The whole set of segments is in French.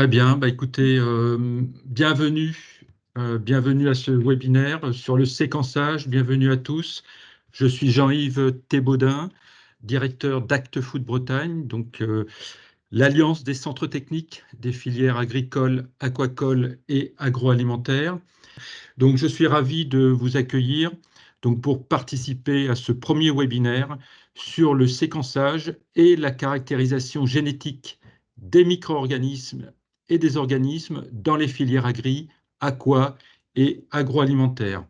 Très bien, écoutez, bienvenue à ce webinaire sur le séquençage, bienvenue à tous. Je suis Jean-Yves Thébaudin, directeur d'Actes Food Bretagne, l'Alliance des centres techniques des filières agricoles, aquacoles et agroalimentaires. Donc je suis ravi de vous accueillir pour participer à ce premier webinaire sur le séquençage et la caractérisation génétique des micro-organismes et des organismes dans les filières agri, aqua et agroalimentaires.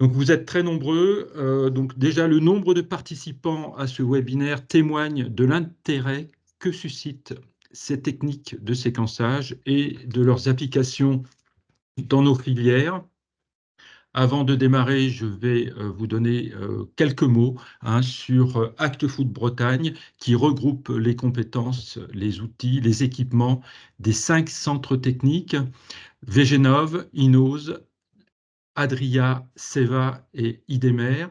Donc vous êtes très nombreux. Déjà le nombre de participants à ce webinaire témoigne de l'intérêt que suscitent ces techniques de séquençage et de leurs applications dans nos filières. Avant de démarrer, je vais vous donner quelques mots sur Actes Food Bretagne, qui regroupe les compétences, les outils, les équipements des 5 centres techniques, Vegenov, Inose, Adria, Seva et Idemer.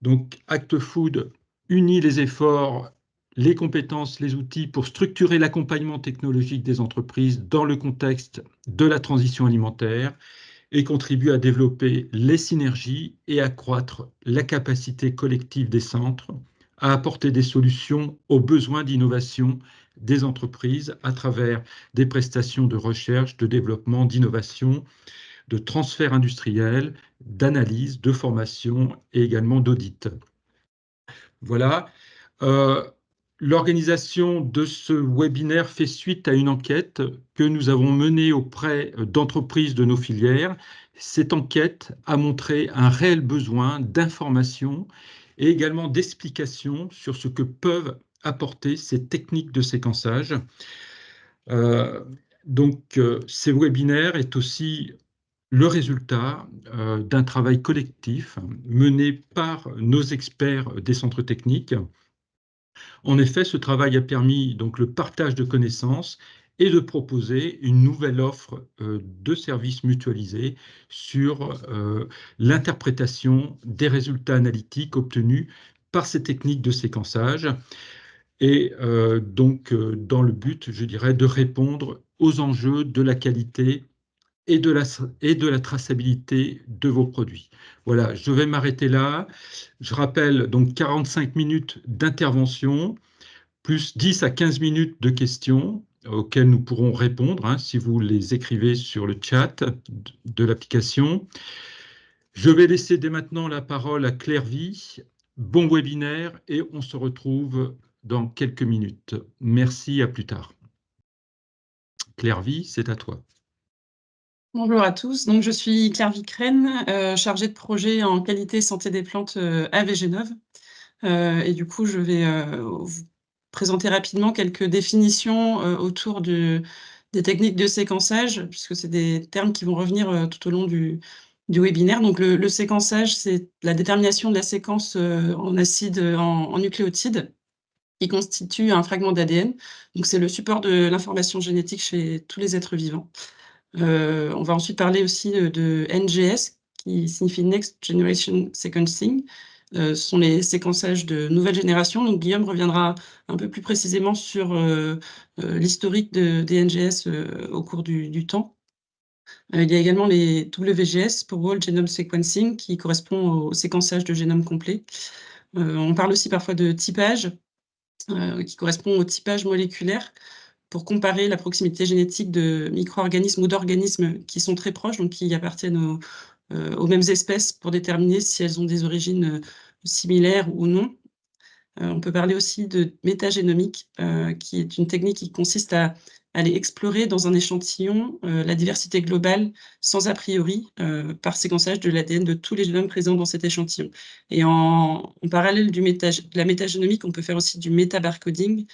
Donc Actes Food unit les efforts, les compétences, les outils pour structurer l'accompagnement technologique des entreprises dans le contexte de la transition alimentaire et contribue à développer les synergies et accroître la capacité collective des centres à apporter des solutions aux besoins d'innovation des entreprises à travers des prestations de recherche, de développement, d'innovation, de transfert industriel, d'analyse, de formation et également d'audit. Voilà. L'organisation de ce webinaire fait suite à une enquête que nous avons menée auprès d'entreprises de nos filières. Cette enquête a montré un réel besoin d'information et également d'explications sur ce que peuvent apporter ces techniques de séquençage. Ces webinaires est aussi le résultat d'un travail collectif mené par nos experts des centres techniques. En effet, ce travail a permis le partage de connaissances et de proposer une nouvelle offre de services mutualisés sur l'interprétation des résultats analytiques obtenus par ces techniques de séquençage et dans le but, je dirais, de répondre aux enjeux de la qualité et de la traçabilité de vos produits. Voilà, je vais m'arrêter là. Je rappelle 45 minutes d'intervention, plus 10 à 15 minutes de questions auxquelles nous pourrons répondre si vous les écrivez sur le chat de l'application. Je vais laisser dès maintenant la parole à Claire Vie. Bon webinaire et on se retrouve dans quelques minutes. Merci, à plus tard. Claire Vie, c'est à toi. Bonjour à tous, je suis Claire Vicrène, chargée de projet en qualité et santé des plantes à Vegenov. Et du coup, je vais vous présenter rapidement quelques définitions autour des techniques de séquençage, puisque c'est des termes qui vont revenir tout au long du webinaire. Donc le séquençage, c'est la détermination de la séquence en acide, en nucléotides, qui constitue un fragment d'ADN. Donc c'est le support de l'information génétique chez tous les êtres vivants. On va ensuite parler aussi de NGS, qui signifie Next Generation Sequencing. Ce sont les séquençages de nouvelle génération. Donc Guillaume reviendra un peu plus précisément sur l'historique des NGS au cours du temps. Il y a également les WGS, pour Whole Genome Sequencing, qui correspond au séquençage de génome complet. On parle aussi parfois de typage, qui correspond au typage moléculaire, pour comparer la proximité génétique de micro-organismes ou d'organismes qui sont très proches, donc qui appartiennent aux mêmes espèces, pour déterminer si elles ont des origines similaires ou non. On peut parler aussi de métagénomique, qui est une technique qui consiste à aller explorer dans un échantillon la diversité globale sans a priori, par séquençage de l'ADN de tous les génomes présents dans cet échantillon. Et en parallèle de la métagénomique, on peut faire aussi du métabarcoding,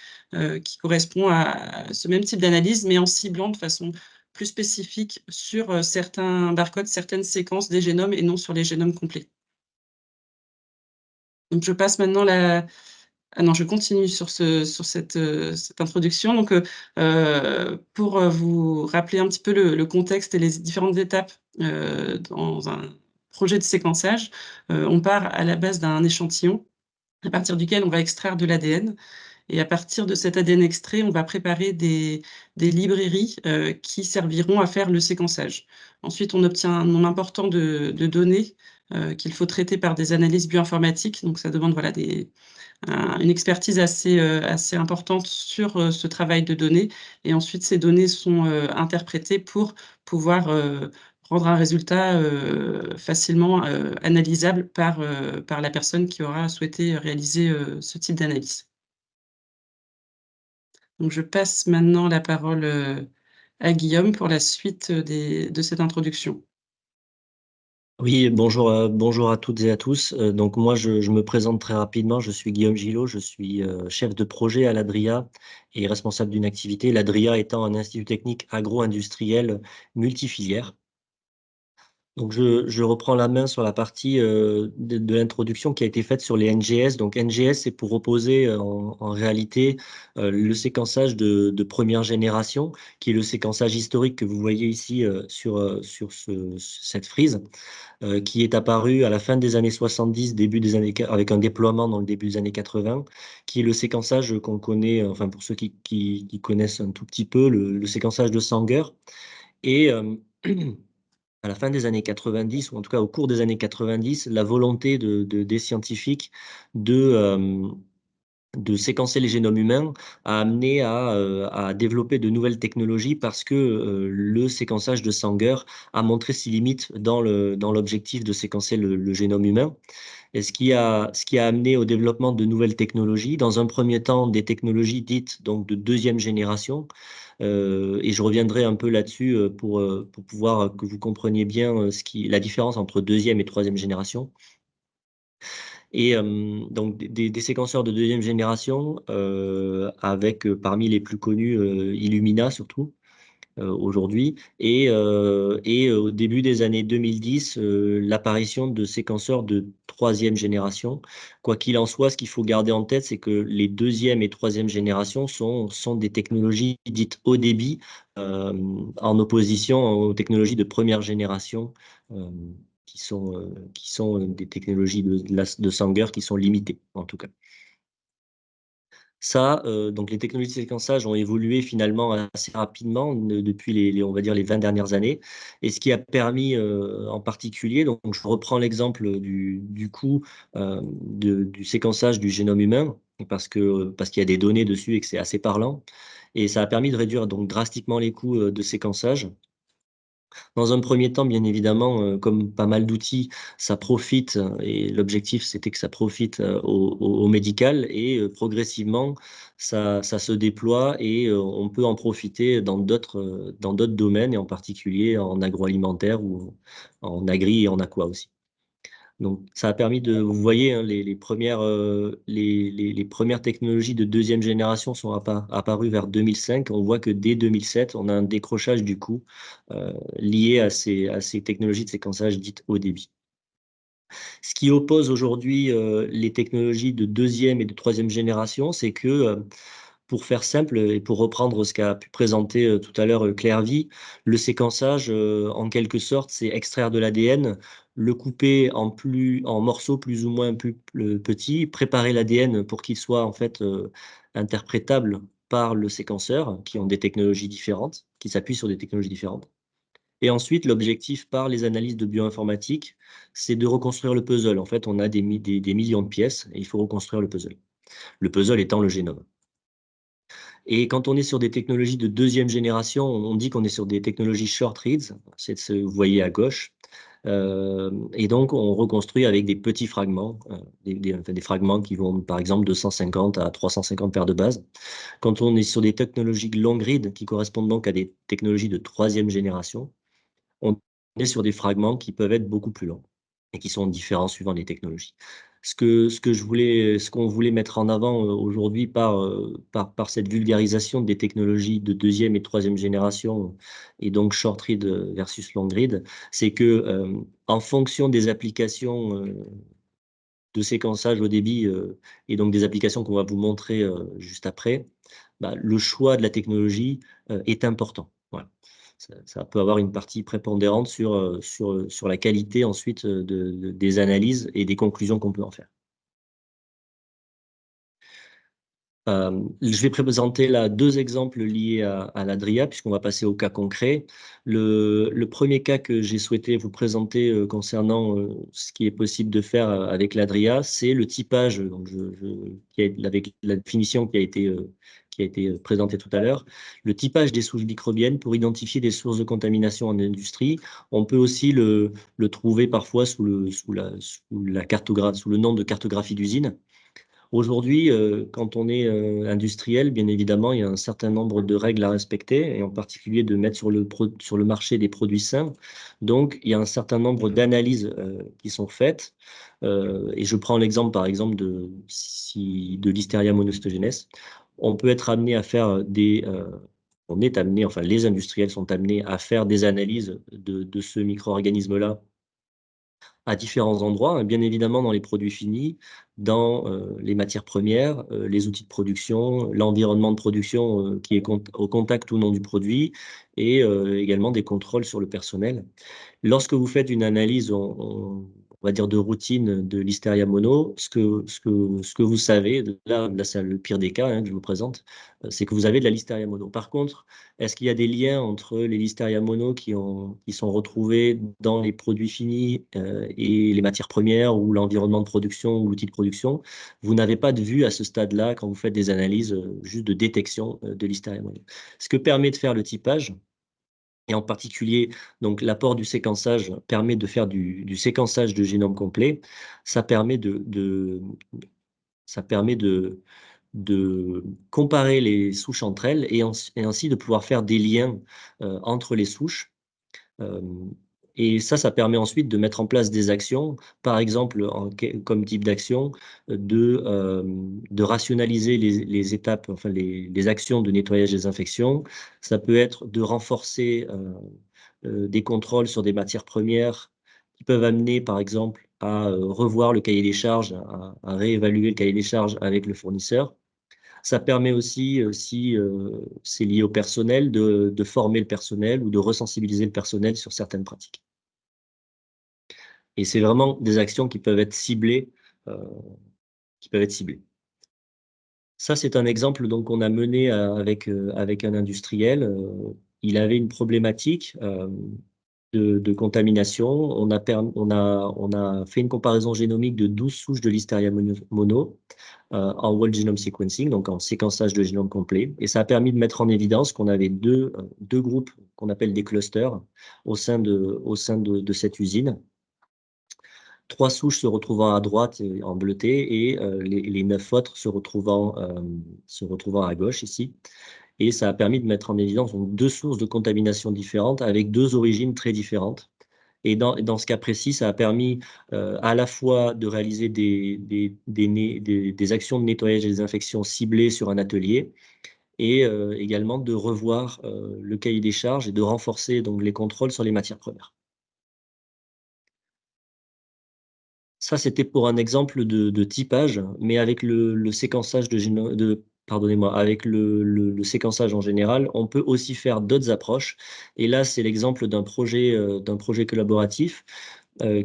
qui correspond à ce même type d'analyse, mais en ciblant de façon plus spécifique sur certains barcodes, certaines séquences des génomes et non sur les génomes complets. Donc je passe maintenant je continue sur cette introduction. Donc, pour vous rappeler un petit peu le contexte et les différentes étapes dans un projet de séquençage, on part à la base d'un échantillon à partir duquel on va extraire de l'ADN. Et à partir de cet ADN extrait, on va préparer des librairies qui serviront à faire le séquençage. Ensuite, on obtient un nombre important de données qu'il faut traiter par des analyses bioinformatiques. Donc, ça demande voilà, une expertise assez importante sur ce travail de données. Et ensuite, ces données sont interprétées pour pouvoir rendre un résultat facilement analysable par la personne qui aura souhaité réaliser ce type d'analyse. Donc, je passe maintenant la parole à Guillaume pour la suite de cette introduction. Oui, bonjour à toutes et à tous. Donc moi, je me présente très rapidement. Je suis Guillaume Gillot, je suis chef de projet à l'ADRIA et responsable d'une activité. L'ADRIA étant un institut technique agro-industriel multifilière. Donc je reprends la main sur la partie de l'introduction qui a été faite sur les NGS. Donc NGS, c'est pour opposer en réalité le séquençage de première génération, qui est le séquençage historique que vous voyez ici sur cette frise. Qui est apparu à la fin des années 70, début des années, avec un déploiement dans le début des années 80, qui est le séquençage qu'on connaît, enfin pour ceux qui connaissent un tout petit peu, le séquençage de Sanger. Et à la fin des années 90, ou en tout cas au cours des années 90, la volonté des scientifiques de séquencer les génomes humains a amené à développer de nouvelles technologies parce que le séquençage de Sanger a montré ses limites dans l'objectif de séquencer le génome humain. Et ce qui a amené au développement de nouvelles technologies, dans un premier temps des technologies dites donc de deuxième génération, et je reviendrai un peu là-dessus pour pouvoir que vous compreniez bien la différence entre deuxième et troisième génération. Et donc des séquenceurs de deuxième génération avec parmi les plus connus Illumina surtout aujourd'hui et au début des années 2010 l'apparition de séquenceurs de troisième génération. Quoi qu'il en soit, ce qu'il faut garder en tête, c'est que les deuxième et troisième générations sont des technologies dites haut débit euh, en opposition aux technologies de première génération euh, qui sont des technologies de Sanger qui sont limitées, en tout cas. Ça, donc les technologies de séquençage ont évolué finalement assez rapidement depuis on va dire les 20 dernières années. Et ce qui a permis en particulier, donc je reprends l'exemple du coût du séquençage du génome humain, parce qu'il y a des données dessus et que c'est assez parlant. Et ça a permis de réduire donc drastiquement les coûts de séquençage. Dans un premier temps, bien évidemment, comme pas mal d'outils, ça profite, et l'objectif, c'était que ça profite au médical, et progressivement, ça se déploie et on peut en profiter dans d'autres domaines, et en particulier en agroalimentaire ou en agri et en aqua aussi. Donc, ça a permis vous voyez, hein, les premières technologies de deuxième génération sont apparues vers 2005. On voit que dès 2007, on a un décrochage du coût lié à ces technologies de séquençage dites haut débit. Ce qui oppose aujourd'hui les technologies de deuxième et de troisième génération, c'est que pour faire simple et pour reprendre ce qu'a pu présenter tout à l'heure Claire Vie, le séquençage, en quelque sorte, c'est extraire de l'ADN, le couper en morceaux plus ou moins plus petits, préparer l'ADN pour qu'il soit en fait interprétable par le séquenceur, qui ont des technologies différentes, qui s'appuient sur des technologies différentes. Et ensuite, l'objectif par les analyses de bioinformatique, c'est de reconstruire le puzzle. En fait, on a des millions de pièces et il faut reconstruire le puzzle. Le puzzle étant le génome. Et quand on est sur des technologies de deuxième génération, on dit qu'on est sur des technologies short reads, c'est ce que vous voyez à gauche. Et donc, on reconstruit avec des petits fragments, des fragments qui vont, par exemple, de 150 à 350 paires de bases. Quand on est sur des technologies long read, qui correspondent donc à des technologies de troisième génération, on est sur des fragments qui peuvent être beaucoup plus longs et qui sont différents suivant les technologies. Ce qu'on voulait mettre en avant aujourd'hui par cette vulgarisation des technologies de deuxième et troisième génération et donc short read versus long read, c'est que en fonction des applications de séquençage au débit et donc des applications qu'on va vous montrer juste après, bah, le choix de la technologie est important. Voilà. Ça peut avoir une partie prépondérante sur la qualité ensuite des analyses et des conclusions qu'on peut en faire. Je vais présenter là 2 exemples liés à l'Adria, puisqu'on va passer au cas concret. Le premier cas que j'ai souhaité vous présenter concernant ce qui est possible de faire avec l'Adria, c'est le typage, donc avec la définition qui a été présentée tout à l'heure, le typage des souches microbiennes pour identifier des sources de contamination en industrie. On peut aussi le trouver parfois sous le nom de cartographie d'usine. Aujourd'hui, quand on est industriel, bien évidemment, il y a un certain nombre de règles à respecter, et en particulier de mettre sur le marché des produits sains. Donc, il y a un certain nombre d'analyses qui sont faites. Et je prends l'exemple, par exemple, de Listeria monocytogenes. On peut être amené à faire enfin, les industriels sont amenés à faire des analyses de ce micro-organisme-là à différents endroits, hein, bien évidemment dans les produits finis, dans les matières premières, les outils de production, l'environnement de production qui est au contact ou non du produit, et également des contrôles sur le personnel. Lorsque vous faites une analyse, on va dire de routine de Listeria mono, ce que vous savez, là c'est le pire des cas hein, que je vous présente, c'est que vous avez de la Listeria mono. Par contre, est-ce qu'il y a des liens entre les Listeria mono qui sont retrouvés dans les produits finis et les matières premières ou l'environnement de production ou l'outil de production? Vous n'avez pas de vue à ce stade-là quand vous faites des analyses juste de détection de Listeria mono. Ce que permet de faire le typage, et en particulier, donc l'apport du séquençage permet de faire du séquençage de génome complet. Ça permet de comparer les souches entre elles et ainsi de pouvoir faire des liens entre les souches. Et ça permet ensuite de mettre en place des actions, par exemple, comme type d'action, de rationaliser les étapes, enfin les actions de nettoyage et désinfection. Ça peut être de renforcer des contrôles sur des matières premières qui peuvent amener, par exemple, à revoir le cahier des charges, à réévaluer le cahier des charges avec le fournisseur. Ça permet aussi, si c'est lié au personnel, de former le personnel ou de resensibiliser le personnel sur certaines pratiques. Et c'est vraiment des actions qui peuvent être ciblées, Ça, c'est un exemple donc qu'on a mené avec un industriel. Il avait une problématique de contamination. On a fait une comparaison génomique de 12 souches de Listeria mono en whole genome sequencing, donc en séquençage de génome complet. Et ça a permis de mettre en évidence qu'on avait deux groupes qu'on appelle des clusters au sein de cette usine. 3 souches se retrouvant à droite en bleuté et les 9 autres se retrouvant à gauche ici. Et ça a permis de mettre en évidence donc 2 sources de contamination différentes avec 2 origines très différentes. Et dans ce cas précis, ça a permis à la fois de réaliser des actions de nettoyage et désinfection ciblées sur un atelier et également de revoir le cahier des charges et de renforcer donc les contrôles sur les matières premières. Ça, c'était pour un exemple de typage, mais avec le séquençage avec le séquençage en général, on peut aussi faire d'autres approches. Et là, c'est l'exemple d'un projet collaboratif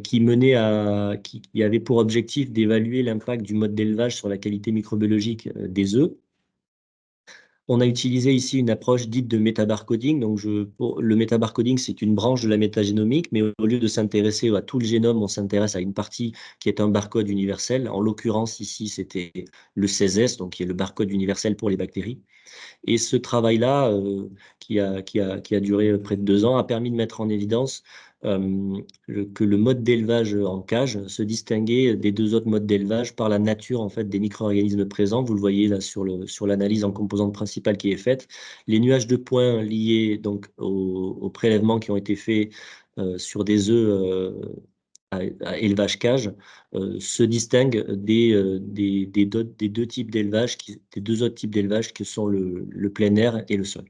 qui avait pour objectif d'évaluer l'impact du mode d'élevage sur la qualité microbiologique des œufs. On a utilisé ici une approche dite de métabarcoding. Donc, le métabarcoding, c'est une branche de la métagénomique, mais au lieu de s'intéresser à tout le génome, on s'intéresse à une partie qui est un barcode universel. En l'occurrence, ici, c'était le 16S, donc qui est le barcode universel pour les bactéries. Et ce travail-là, qui a duré près de 2 ans, a permis de mettre en évidence que le mode d'élevage en cage se distinguait des 2 autres modes d'élevage par la nature en fait, des micro-organismes présents. Vous le voyez là sur l'analyse en composante principale qui est faite. Les nuages de points liés donc, aux prélèvements qui ont été faits sur des œufs à élevage cage se distinguent des 2 types d'élevage, des 2 autres types d'élevage que sont le plein air et le sol.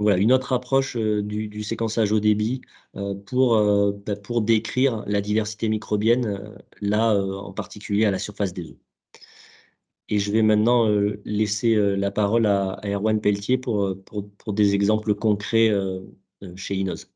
Voilà, une autre approche du séquençage au débit pour décrire la diversité microbienne, là en particulier à la surface des œufs. Et je vais maintenant laisser la parole à Erwan Pelletier pour des exemples concrets chez Inoz.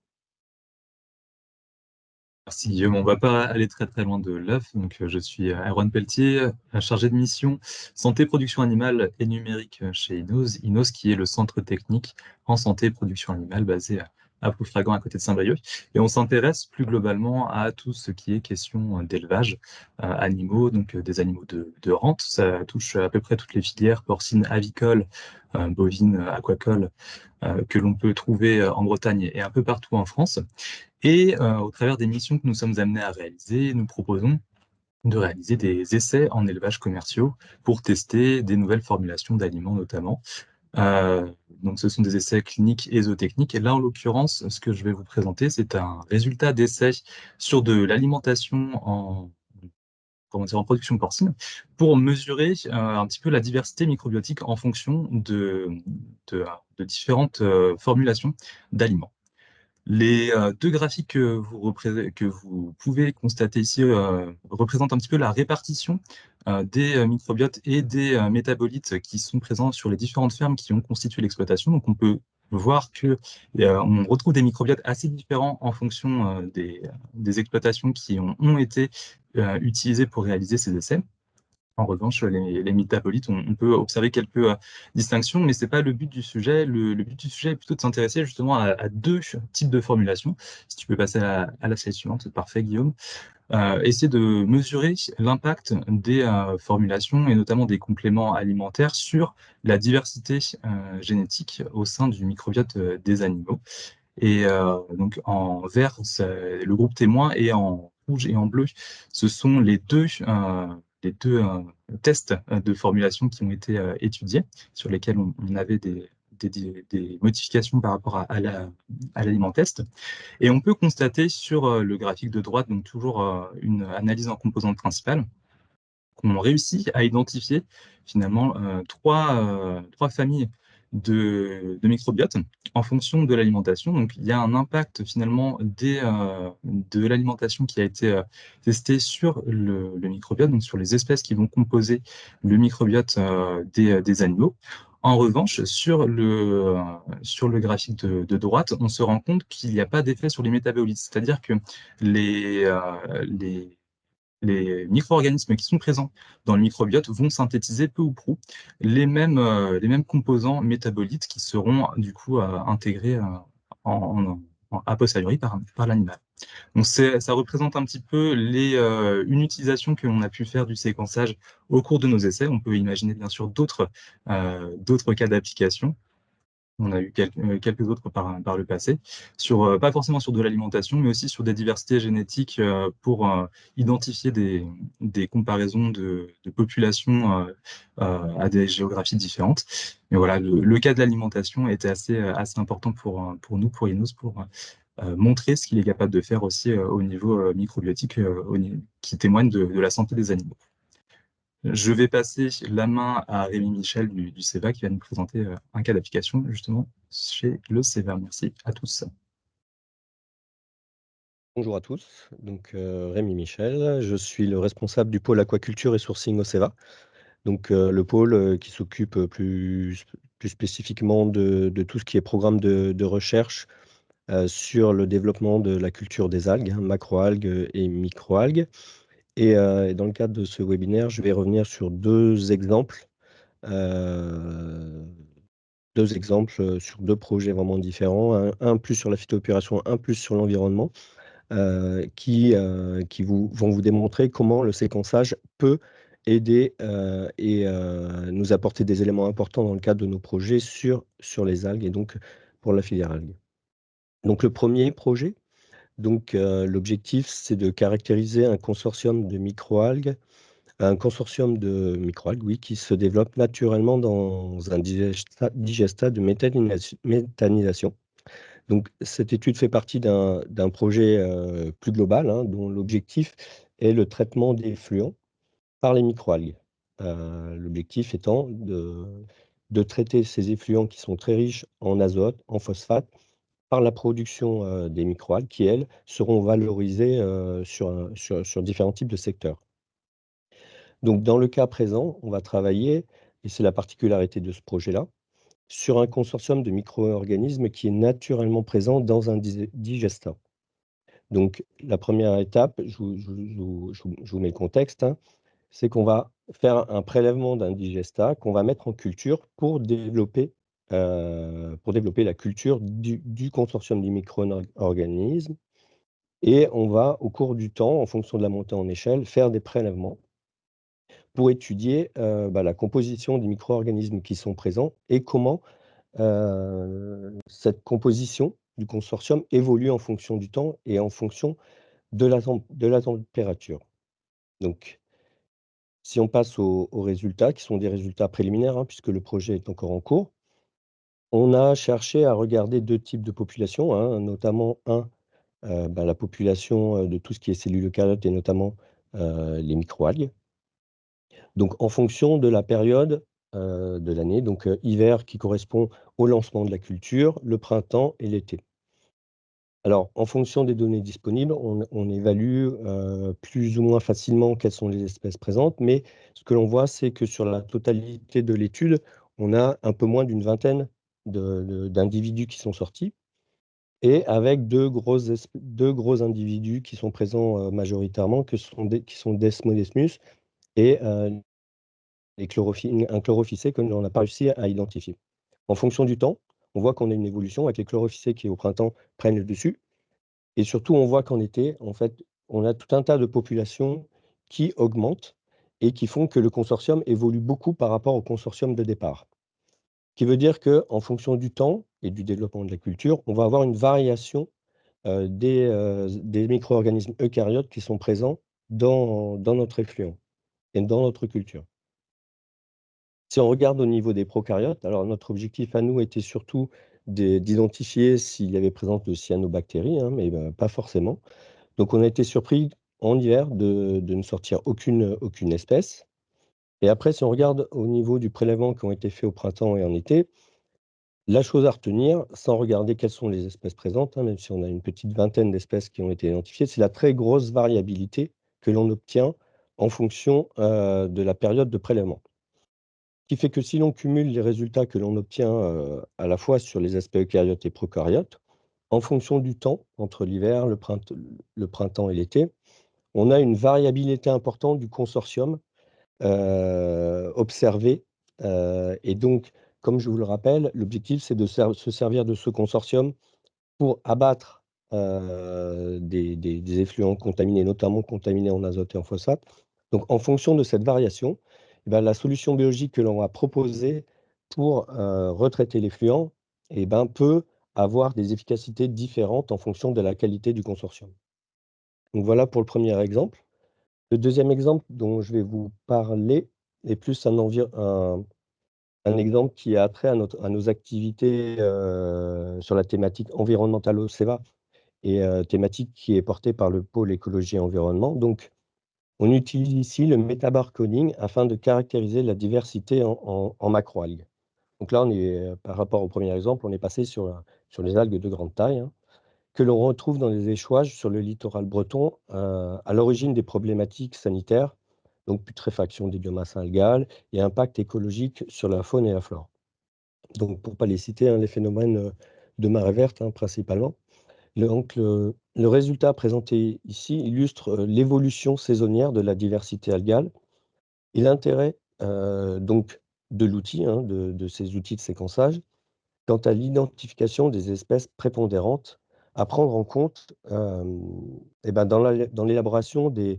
Merci Guillaume. On ne va pas aller très très loin de l'œuf. Donc, je suis Erwan Pelletier, chargé de mission santé, production animale et numérique chez Inos. Inos qui est le centre technique en santé et production animale basé à Ploufragan à côté de Saint-Brieuc. Et on s'intéresse plus globalement à tout ce qui est question d'élevage animaux, donc des animaux de rente. Ça touche à peu près toutes les filières porcines, avicoles, bovines, aquacoles que l'on peut trouver en Bretagne et un peu partout en France. Et au travers des missions que nous sommes amenés à réaliser, nous proposons de réaliser des essais en élevage commerciaux pour tester des nouvelles formulations d'aliments notamment. Donc ce sont des essais cliniques et zootechniques. Et là, en l'occurrence, ce que je vais vous présenter, c'est un résultat d'essai sur de l'alimentation en production porcine pour mesurer un petit peu la diversité microbiotique en fonction de différentes formulations d'aliments. Les deux graphiques que vous pouvez constater ici représentent un petit peu la répartition des microbiotes et des métabolites qui sont présents sur les différentes fermes qui ont constitué l'exploitation. Donc on peut voir que on retrouve des microbiotes assez différents en fonction des exploitations qui ont été utilisées pour réaliser ces essais. En revanche, les métabolites, on peut observer quelques distinctions, mais ce n'est pas le but du sujet. Le but du sujet est plutôt de s'intéresser justement à deux types de formulations. Si tu peux passer à la slide suivante, c'est parfait, Guillaume. Essayer de mesurer l'impact des formulations et notamment des compléments alimentaires sur la diversité génétique au sein du microbiote des animaux. Et donc en vert, c'est le groupe témoin, et en rouge et en bleu, ce sont les deux tests de formulation qui ont été étudiés, sur lesquels on avait des modifications par rapport à l'aliment test. Et on peut constater sur le graphique de droite, donc toujours une analyse en composantes principales, qu'on réussit à identifier finalement trois familles de microbiotes en fonction de l'alimentation. Donc, il y a un impact finalement de l'alimentation qui a été testé sur le microbiote, donc sur les espèces qui vont composer le microbiote des animaux. En revanche, sur le graphique de droite, on se rend compte qu'il n'y a pas d'effet sur les métabolites, c'est-à-dire que les, les micro-organismes qui sont présents dans le microbiote vont synthétiser peu ou prou les mêmes composants métabolites qui seront du coup intégrés a posteriori par l'animal. Donc ça représente un petit peu une utilisation que l'on a pu faire du séquençage au cours de nos essais. On peut imaginer bien sûr d'autres cas d'application. On a eu quelques autres par le passé, pas forcément sur de l'alimentation, mais aussi sur des diversités génétiques pour identifier des comparaisons de populations à des géographies différentes. Mais voilà, le cas de l'alimentation était assez important pour nous, pour Inos, pour montrer ce qu'il est capable de faire aussi au niveau microbiotique, qui témoigne de la santé des animaux. Je vais passer la main à Rémi Michel du CEVA qui va nous présenter un cas d'application justement chez le CEVA. Merci à tous. Bonjour à tous, donc Rémi Michel, je suis le responsable du pôle aquaculture et sourcing au CEVA. Donc le pôle qui s'occupe plus spécifiquement de tout ce qui est programme de recherche sur le développement de la culture des algues, macroalgues et microalgues. Et dans le cadre de ce webinaire, je vais revenir sur deux exemples sur deux projets vraiment différents, un plus sur la phytoépuration, un plus sur l'environnement, qui vont vous démontrer comment le séquençage peut aider et nous apporter des éléments importants dans le cadre de nos projets sur les algues et donc pour la filière algues. Donc le premier projet, l'objectif, c'est de caractériser un consortium de microalgues, oui, qui se développe naturellement dans un digestat de méthanisation. Donc cette étude fait partie d'un projet plus global, dont l'objectif est le traitement des effluents par les microalgues. L'objectif étant de traiter ces effluents qui sont très riches en azote, en phosphate, par la production des microalgues qui, elles, seront valorisées sur différents types de secteurs. Donc dans le cas présent, on va travailler, et c'est la particularité de ce projet-là, sur un consortium de micro-organismes qui est naturellement présent dans un digestat. Donc, la première étape, je vous mets le contexte, hein, c'est qu'on va faire un prélèvement d'un digestat qu'on va mettre en culture pour développer la culture du consortium des micro-organismes. Et on va, au cours du temps, en fonction de la montée en échelle, faire des prélèvements pour étudier la composition des micro-organismes qui sont présents et comment cette composition du consortium évolue en fonction du temps et en fonction de la température. Donc, si on passe aux résultats, qui sont des résultats préliminaires, hein, puisque le projet est encore en cours, on a cherché à regarder 2 types de populations, hein, notamment la population de tout ce qui est cellules eucaryotes et notamment les microalgues. Donc, en fonction de la période de l'année, donc hiver qui correspond au lancement de la culture, le printemps et l'été. Alors, en fonction des données disponibles, on évalue plus ou moins facilement quelles sont les espèces présentes, mais ce que l'on voit, c'est que sur la totalité de l'étude, on a un peu moins d'une vingtaine d'individus qui sont sortis et avec deux gros individus qui sont présents majoritairement, qui sont Desmodesmus et un chlorophycé que l'on n'a pas réussi à identifier. En fonction du temps, on voit qu'on a une évolution avec les chlorophycés qui, au printemps, prennent le dessus. Et surtout, on voit qu'en été, en fait, on a tout un tas de populations qui augmentent et qui font que le consortium évolue beaucoup par rapport au consortium de départ. Ce qui veut dire qu'en fonction du temps et du développement de la culture, on va avoir une variation des micro-organismes eucaryotes qui sont présents dans notre effluent et dans notre culture. Si on regarde au niveau des prokaryotes, alors notre objectif à nous était surtout d'identifier s'il y avait présence de cyanobactéries, hein, mais pas forcément. Donc on a été surpris en hiver de ne sortir aucune espèce. Et après, si on regarde au niveau du prélèvement qui ont été faits au printemps et en été, la chose à retenir, sans regarder quelles sont les espèces présentes, hein, même si on a une petite vingtaine d'espèces qui ont été identifiées, c'est la très grosse variabilité que l'on obtient en fonction de la période de prélèvement. Ce qui fait que si l'on cumule les résultats que l'on obtient à la fois sur les aspects eucaryotes et prokaryotes, en fonction du temps, entre l'hiver, le printemps et l'été, on a une variabilité importante du consortium observé. Et donc, comme je vous le rappelle, l'objectif, c'est de se servir de ce consortium pour abattre des effluents contaminés, notamment contaminés en azote et en phosphate. Donc, en fonction de cette variation, eh ben, la solution biologique que l'on va proposer pour retraiter l'effluent peut avoir des efficacités différentes en fonction de la qualité du consortium. Donc, voilà pour le premier exemple. Le deuxième exemple dont je vais vous parler est plus un exemple qui a trait à nos activités sur la thématique environnementale au CEVA et thématique qui est portée par le pôle écologie et environnement. Donc, on utilise ici le métabarcoding afin de caractériser la diversité en macroalgues. Donc là, par rapport au premier exemple, on est passé sur les algues de grande taille, hein, que l'on retrouve dans les échouages sur le littoral breton à l'origine des problématiques sanitaires, donc putréfaction des biomasses algales et impact écologique sur la faune et la flore. Donc, pour ne pas les citer, hein, les phénomènes de marée verte, hein, principalement. Donc, le résultat présenté ici illustre l'évolution saisonnière de la diversité algale et l'intérêt donc de l'outil, hein, de ces outils de séquençage, quant à l'identification des espèces prépondérantes à prendre en compte dans l'élaboration des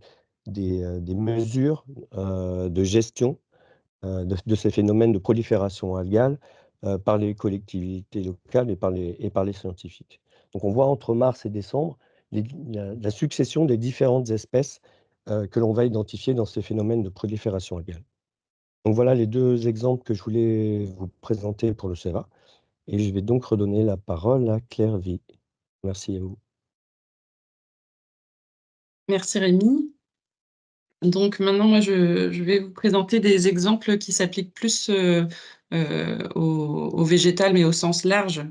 mesures de gestion de ces phénomènes de prolifération algale par les collectivités locales et par les scientifiques. Donc on voit entre mars et décembre la succession des différentes espèces que l'on va identifier dans ces phénomènes de prolifération algale. Donc voilà les deux exemples que je voulais vous présenter pour le CEVA. Et je vais donc redonner la parole à Claire Vie. Merci à vous. Merci Rémi. Donc maintenant, moi, je vais vous présenter des exemples qui s'appliquent plus au végétal, mais au sens large,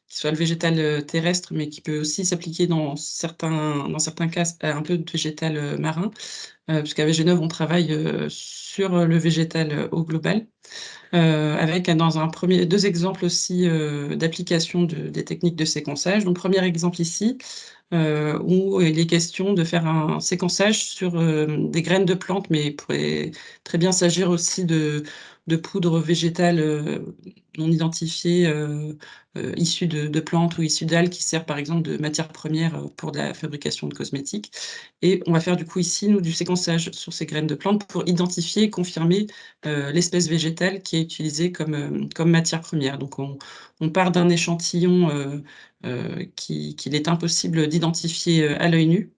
qui soit le végétal terrestre, mais qui peut aussi s'appliquer dans certains cas à un peu de végétal marin, puisqu'à Végénov, on travaille sur le végétal au global. Avec dans un deux exemples aussi d'application des techniques de séquençage. Donc, premier exemple ici, où il est question de faire un séquençage sur des graines de plantes, mais il pourrait très bien s'agir aussi de poudre végétale non identifiée, issue de plantes ou issue d'algues, qui sert par exemple de matière première pour de la fabrication de cosmétiques. Et on va faire du coup ici, nous, du séquençage sur ces graines de plantes pour identifier et confirmer l'espèce végétale qui est utilisée comme matière première. Donc on part d'un échantillon qu'il est impossible d'identifier à l'œil nu.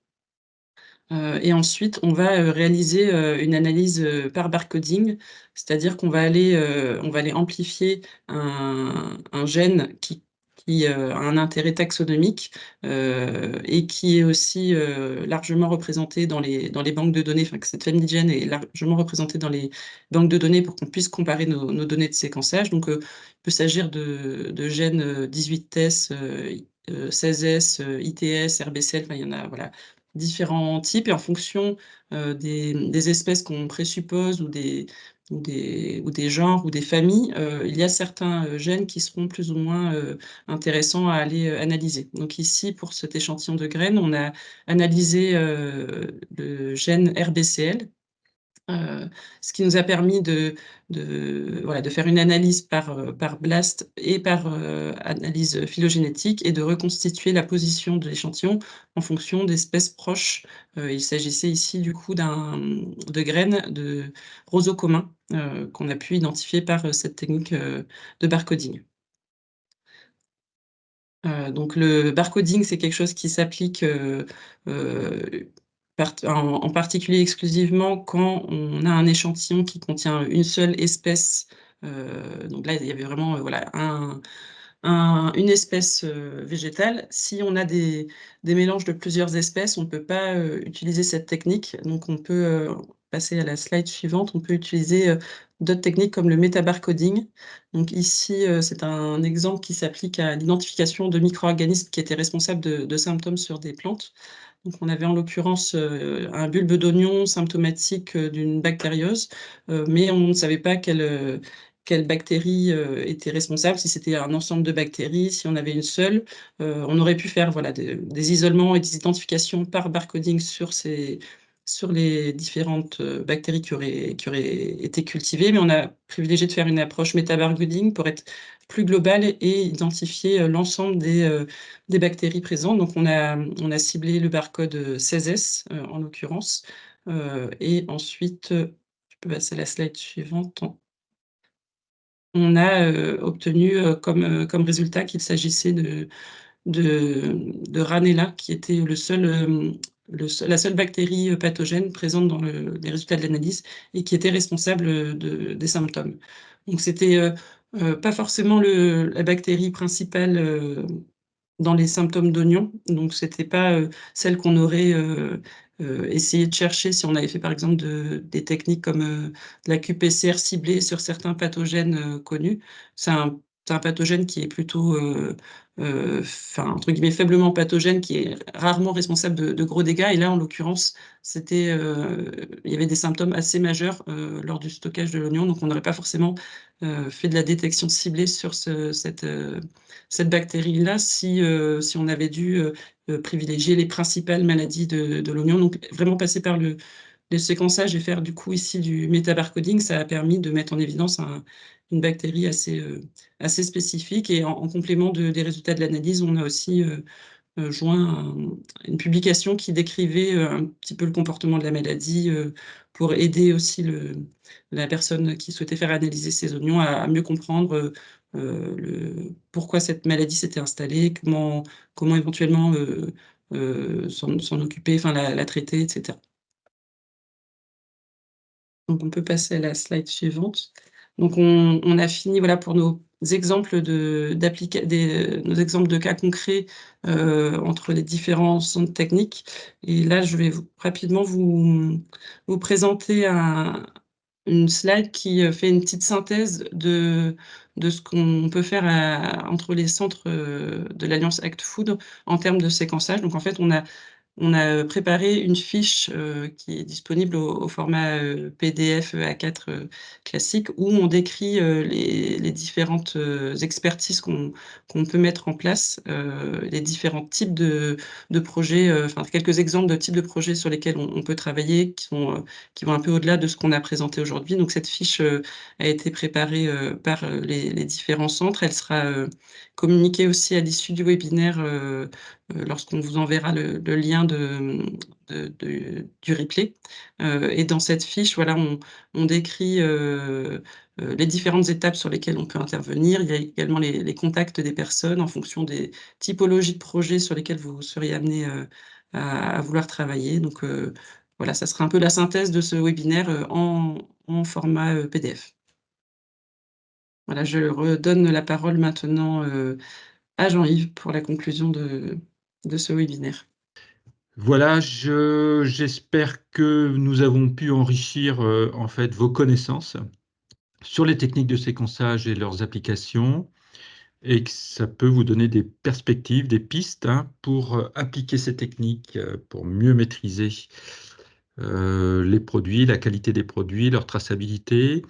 Et ensuite, on va réaliser une analyse par barcoding, c'est-à-dire qu'on va aller amplifier un gène qui a un intérêt taxonomique et qui est aussi largement représenté dans les banques de données, enfin que cette famille de gènes est largement représentée dans les banques de données pour qu'on puisse comparer nos données de séquençage. Donc, il peut s'agir de gènes 18S, 16S, ITS, RBCL, enfin il y en a, voilà, différents types, et en fonction des espèces qu'on présuppose ou des genres ou des familles, il y a certains gènes qui seront plus ou moins intéressants à aller analyser. Donc ici, pour cet échantillon de graines, on a analysé le gène RBCL, ce qui nous a permis voilà, de faire une analyse par BLAST et par analyse phylogénétique, et de reconstituer la position de l'échantillon en fonction d'espèces proches. Il s'agissait ici du coup de graines de roseau commun qu'on a pu identifier par cette technique de barcoding. Donc le barcoding, c'est quelque chose qui s'applique en particulier exclusivement quand on a un échantillon qui contient une seule espèce. Donc là, il y avait vraiment voilà, une espèce végétale. Si on a des mélanges de plusieurs espèces, on ne peut pas utiliser cette technique. Donc on peut passer à la slide suivante. On peut utiliser d'autres techniques comme le métabarcoding. Donc ici, c'est un exemple qui s'applique à l'identification de micro-organismes qui étaient responsables de symptômes sur des plantes. Donc on avait en l'occurrence un bulbe d'oignon symptomatique d'une bactériose, mais on ne savait pas quelle bactérie était responsable, si c'était un ensemble de bactéries, si on avait une seule. On aurait pu faire voilà, des isolements et des identifications par barcoding sur les différentes bactéries qui auraient été cultivées, mais on a privilégié de faire une approche métabarcoding pour être plus globale et identifier l'ensemble des bactéries présentes. Donc on a ciblé le barcode 16S en l'occurrence, et ensuite, je peux passer à la slide suivante. On a obtenu comme résultat qu'il s'agissait de Rhanella, qui était la seule bactérie pathogène présente dans les résultats de l'analyse et qui était responsable des symptômes. Donc c'était pas forcément la bactérie principale dans les symptômes d'oignon, donc c'était pas celle qu'on aurait essayé de chercher si on avait fait par exemple des techniques comme de la qPCR ciblée sur certains pathogènes connus. C'est un pathogène qui est plutôt enfin, entre guillemets, faiblement pathogène, qui est rarement responsable de gros dégâts. Et là, en l'occurrence, il y avait des symptômes assez majeurs lors du stockage de l'oignon, donc on n'aurait pas forcément fait de la détection ciblée sur cette bactérie-là si on avait dû privilégier les principales maladies de l'oignon. Donc vraiment passer par le séquençage et faire du coup ici du métabarcoding, ça a permis de mettre en évidence une bactérie assez spécifique. Et en complément des résultats de l'analyse, on a aussi joint une publication qui décrivait un petit peu le comportement de la maladie pour aider aussi la personne qui souhaitait faire analyser ses oignons à mieux comprendre pourquoi cette maladie s'était installée, comment éventuellement s'en occuper, enfin la traiter, etc. Donc on peut passer à la slide suivante. Donc on a fini voilà, pour nos exemples nos exemples de cas concrets entre les différents centres techniques. Et là, je vais rapidement vous présenter une slide qui fait une petite synthèse de ce qu'on peut faire entre les centres de l'Alliance Act Food en termes de séquençage. Donc en fait, on a on a préparé une fiche qui est disponible au format PDF A4 classique, où on décrit les différentes expertises qu'on peut mettre en place, les différents types de projets, enfin quelques exemples de types de projets sur lesquels on peut travailler, qui vont un peu au-delà de ce qu'on a présenté aujourd'hui. Donc cette fiche a été préparée par les différents centres. Elle sera communiquée aussi à l'issue du webinaire lorsqu'on vous enverra le lien du replay. Et dans cette fiche, voilà, on décrit les différentes étapes sur lesquelles on peut intervenir. Il y a également les contacts des personnes en fonction des typologies de projets sur lesquels vous seriez amené à vouloir travailler. Donc voilà, ça sera un peu la synthèse de ce webinaire en format PDF. Voilà, je redonne la parole maintenant à Jean-Yves pour la conclusion de ce webinaire. Voilà, j'espère que nous avons pu enrichir en fait vos connaissances sur les techniques de séquençage et leurs applications, et que ça peut vous donner des perspectives, des pistes pour appliquer ces techniques, pour mieux maîtriser les produits, la qualité des produits, leur traçabilité,